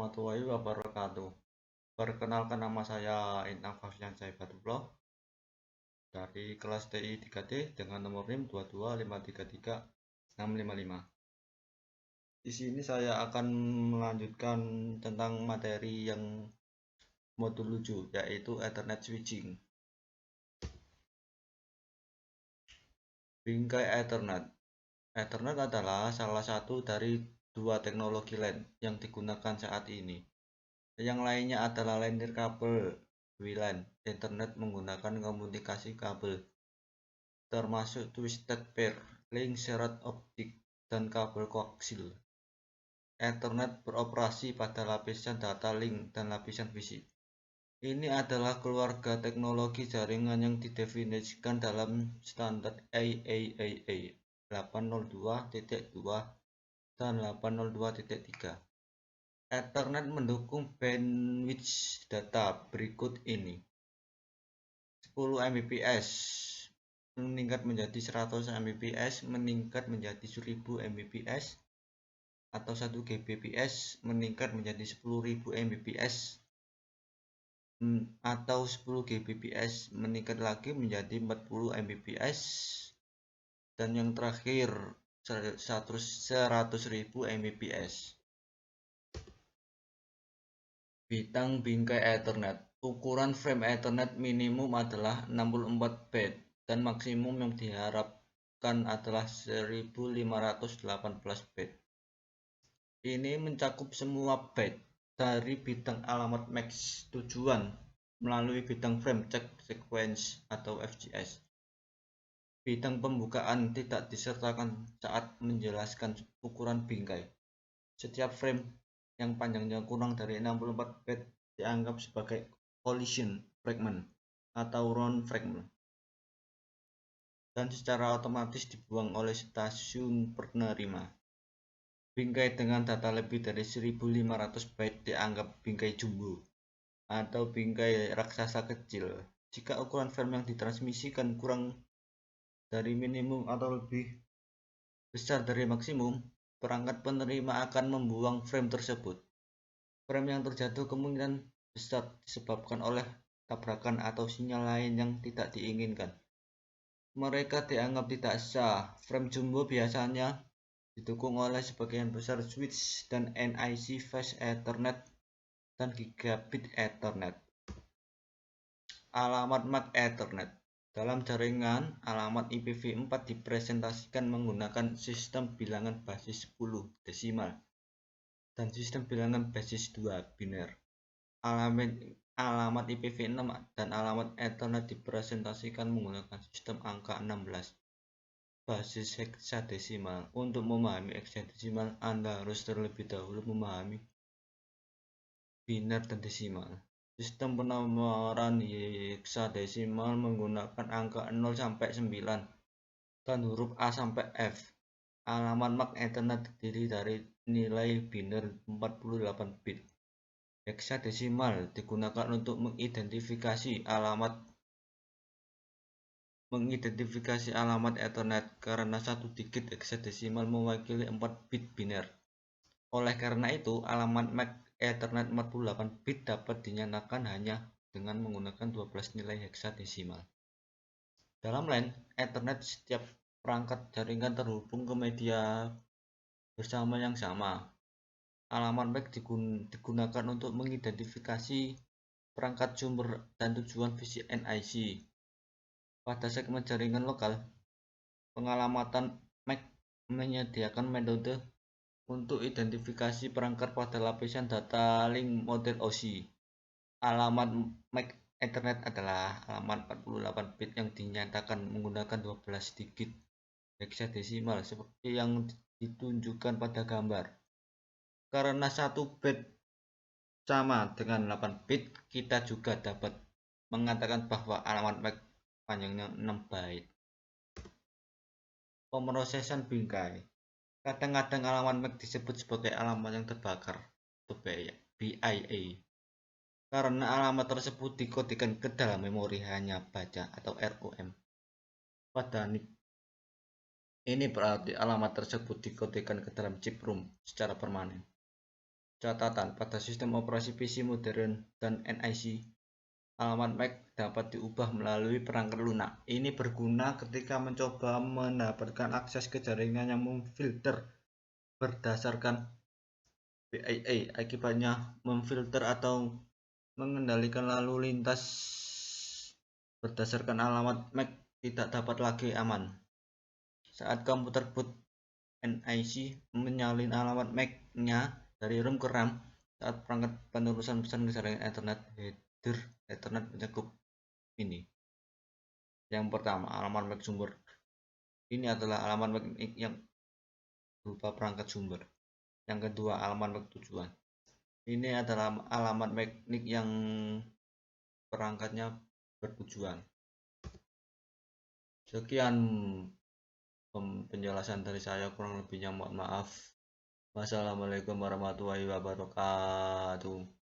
warahmatullahi wabarakatuh. Perkenalkan, nama saya Inang Fafian Saibatullah dari kelas TI 3D dengan nomor NIM 225333655. Di sini saya akan melanjutkan tentang materi yang modul 7, yaitu Ethernet switching. Bingkai Ethernet. Ethernet adalah salah satu dari dua teknologi LAN yang digunakan saat ini. Yang lainnya adalah linear kabel WLAN. Internet menggunakan komunikasi kabel, termasuk twisted pair, link shared optik, dan kabel koaksil. Ethernet beroperasi pada lapisan data link dan lapisan fisik. Ini adalah keluarga teknologi jaringan yang didefinisikan dalam standar IEEE 802.2 dan 802.3. Ethernet mendukung bandwidth data berikut ini: 10 Mbps meningkat menjadi 100 Mbps, meningkat menjadi 1000 Mbps, atau 1 Gbps meningkat menjadi 10.000 Mbps, atau 10 Gbps meningkat lagi menjadi 40 Mbps, dan yang terakhir 100.000 Mbps. Bidang bingkai Ethernet. Ukuran frame Ethernet minimum adalah 64 byte dan maksimum yang diharapkan adalah 1518 byte. Ini mencakup semua byte dari bidang alamat MAC tujuan melalui bidang frame check sequence atau FCS. Bidang pembukaan tidak disertakan saat menjelaskan ukuran bingkai. Setiap frame yang panjangnya kurang dari 64 byte dianggap sebagai collision fragment atau round fragment, dan secara otomatis dibuang oleh stasiun penerima. Bingkai dengan data lebih dari 1500 byte dianggap bingkai jumbo atau bingkai raksasa kecil. Jika ukuran frame yang ditransmisikan kurang dari minimum atau lebih besar dari maksimum, perangkat penerima akan membuang frame tersebut. Frame yang terjatuh kemungkinan besar disebabkan oleh tabrakan atau sinyal lain yang tidak diinginkan. Mereka dianggap tidak sah. Frame jumbo biasanya didukung oleh sebagian besar switch dan NIC Fast Ethernet dan Gigabit Ethernet. Alamat MAC Ethernet. Dalam jaringan, alamat IPv4 dipresentasikan menggunakan sistem bilangan basis 10 desimal dan sistem bilangan basis 2 biner. Alamat IPv6 dan alamat Ethernet dipresentasikan menggunakan sistem angka 16 basis heksadesimal. Untuk memahami heksadesimal, Anda harus terlebih dahulu memahami biner dan desimal. Sistem penomoran heksadesimal menggunakan angka 0 sampai 9 dan huruf A sampai F. Alamat MAC Ethernet terdiri dari nilai biner 48 bit. Heksadesimal digunakan untuk mengidentifikasi alamat Ethernet karena satu digit heksadesimal mewakili 4 bit biner. Oleh karena itu, alamat MAC Ethernet 48 bit dapat dinyatakan hanya dengan menggunakan 12 nilai heksadesimal. Dalam LAN Ethernet, setiap perangkat jaringan terhubung ke media bersama yang sama. Alamat MAC digunakan untuk mengidentifikasi perangkat sumber dan tujuan fisik NIC. Pada segmen jaringan lokal, pengalamatan MAC menyediakan metode untuk identifikasi perangkat pada lapisan data link model OSI. Alamat MAC Ethernet adalah alamat 48 bit yang dinyatakan menggunakan 12 digit heksadesimal seperti yang ditunjukkan pada gambar. Karena 1 bit sama dengan 8 bit, kita juga dapat mengatakan bahwa alamat MAC panjangnya 6 byte. Pemrosesan bingkai. Kadang-kadang alamat MAC disebut sebagai alamat yang terbakar atau BIA karena alamat tersebut dikodekan ke dalam memori hanya baca atau ROM pada NIC. Ini berarti alamat tersebut dikodekan ke dalam chip ROM secara permanen. Catatan, pada sistem operasi PC modern dan NIC, alamat MAC dapat diubah melalui perangkat lunak. Ini berguna ketika mencoba mendapatkan akses ke jaringan yang memfilter berdasarkan PIA. Akibatnya, memfilter atau mengendalikan lalu lintas berdasarkan alamat MAC tidak dapat lagi aman. Saat komputer boot, NIC menyalin alamat MAC-nya dari RAM ke RAM. Saat perangkat penerusan pesan ke jaringan Ethernet, header Ethernet mencakup ini. Yang pertama, alamat MAC sumber. Ini adalah alamat MAC yang berupa perangkat sumber. Yang kedua, alamat MAC tujuan. Ini adalah alamat MAC yang perangkatnya bertujuan. Sekian penjelasan dari saya, kurang lebihnya mohon maaf. Wassalamualaikum warahmatullahi wabarakatuh.